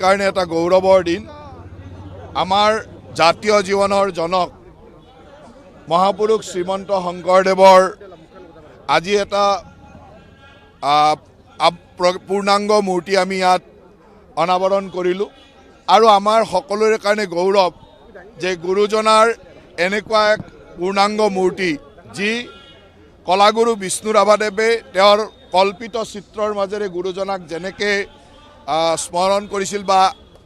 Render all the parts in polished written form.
কাৰণে এটা গৌৰৱৰ দিন। আমাৰ জাতীয় জীৱনৰ জনক মহাপুৰুষ শ্ৰীমন্ত শংকৰদেৱৰ আজি এটা পূৰ্ণাংগ মূৰ্তি আমি ইয়াত অনাবৰণ কৰিলোঁ আৰু আমাৰ সকলোৰে কাৰণে গৌৰৱ যে গুৰুজনাৰ এনেকুৱা এক পূৰ্ণাংগ মূৰ্তি যি কলাগুৰু বিষ্ণু ৰাভাদেৱে তেওঁৰ কল্পিত চিত্ৰৰ মাজেৰে গুৰুজনাক যেনেকৈ স্মৰণ কৰিছিল বা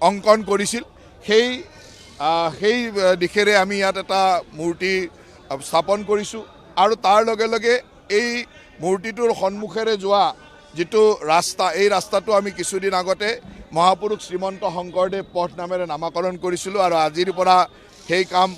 অংকন কৰিছিল সেই দিশেৰে আমি ইয়াত এটা মূৰ্তি স্থাপন কৰিছোঁ আৰু তাৰ লগে লগে এই মূৰ্তিটোৰ সন্মুখেৰে যোৱা যিটো ৰাস্তা, এই ৰাস্তাটো আমি কিছুদিন আগতে মহাপুৰুষ শ্ৰীমন্ত শংকৰদেৱ পথ নামেৰে নামাকৰণ কৰিছিলোঁ আৰু আজিৰ পৰা সেই কাম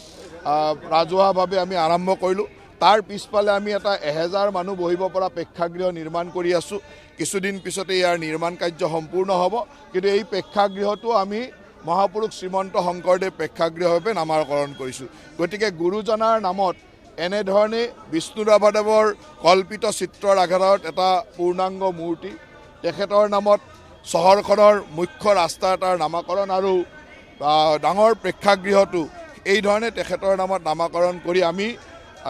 ৰাজহুৱাভাৱে আমি আৰম্ভ কৰিলোঁ। তাৰ পিছফালে আমি এটা 1000 মানুহ বহিব পৰা প্ৰেক্ষাগৃহ নিৰ্মাণ কৰি আছোঁ। কিছুদিন পিছতে ইয়াৰ নিৰ্মাণ কাৰ্য সম্পূৰ্ণ হ'ব, কিন্তু এই প্ৰেক্ষাগৃহটো আমি মহাপুৰুষ শ্ৰীমন্ত শংকৰদেৱ প্ৰেক্ষাগৃহভাৱে নামাকৰণ কৰিছোঁ। গতিকে গুৰুজনাৰ নামত এনেধৰণে বিষ্ণু ৰাভাদেৱৰ কল্পিত চিত্ৰৰ আধাৰত এটা পূৰ্ণাংগ মূৰ্তি, তেখেতৰ নামত চহৰখনৰ মুখ্য ৰাস্তা এটাৰ নামাকৰণ আৰু ডাঙৰ প্ৰেক্ষাগৃহটো এই ধৰণে তেখেতৰ নামত নামাকৰণ কৰি আমি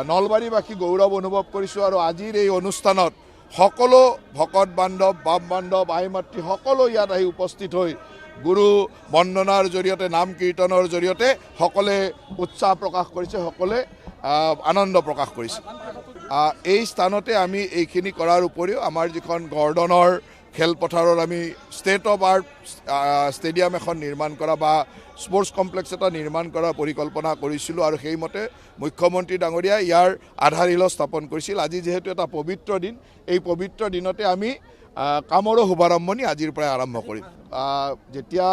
নলবাৰীবাসী গৌৰৱ অনুভৱ কৰিছোঁ। আৰু আজিৰ এই অনুষ্ঠানত সকলো ভকত বান্ধৱ, বাপ বান্ধৱ, আই মাতৃ সকলো ইয়াত আহি উপস্থিত হৈ গুৰু বন্দনাৰ জৰিয়তে, নাম কীৰ্তনৰ জৰিয়তে সকলোৱে উৎসাহ প্ৰকাশ কৰিছে, সকলোৱে আনন্দ প্ৰকাশ কৰিছে। এই স্থানতে আমি এইখিনি কৰাৰ উপৰিও আমাৰ যিখন গৰ্ডনৰ খেলপথাৰৰ আমি ষ্টেট অফ আৰ্ট ষ্টেডিয়াম এখন নিৰ্মাণ কৰা বা স্পৰ্টছ কমপ্লেক্স এটা নিৰ্মাণ কৰাৰ পৰিকল্পনা কৰিছিলোঁ আৰু সেইমতে মুখ্যমন্ত্ৰী ডাঙৰীয়াই ইয়াৰ আধাৰশিলা স্থাপন কৰিছিল। আজি যিহেতু এটা পবিত্ৰ দিন, এই পবিত্ৰ দিনতে আমি কামৰো শুভাৰম্ভণি আজিৰ পৰাই আৰম্ভ কৰিম। যেতিয়া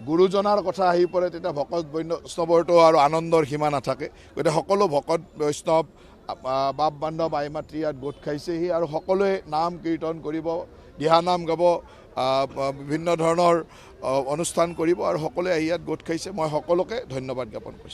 গুৰুজনাৰ কথা আহি পৰে তেতিয়া ভকত বৈষ্ণৱৰতো আৰু আনন্দৰ সীমা নাথাকে। গতিকে সকলো ভকত বৈষ্ণৱ, বাপ বান্ধৱ, আই মাতৃ ইয়াত গোট খাইছেহি আৰু সকলোৱে নাম কীৰ্তন কৰিব, দিহানাম গাব, বিভিন্ন ধৰণৰ অনুষ্ঠান কৰিব আৰু সকলোৱে আহি ইয়াত গোট খাইছে। মই সকলোকে ধন্যবাদ জ্ঞাপন কৰিছোঁ।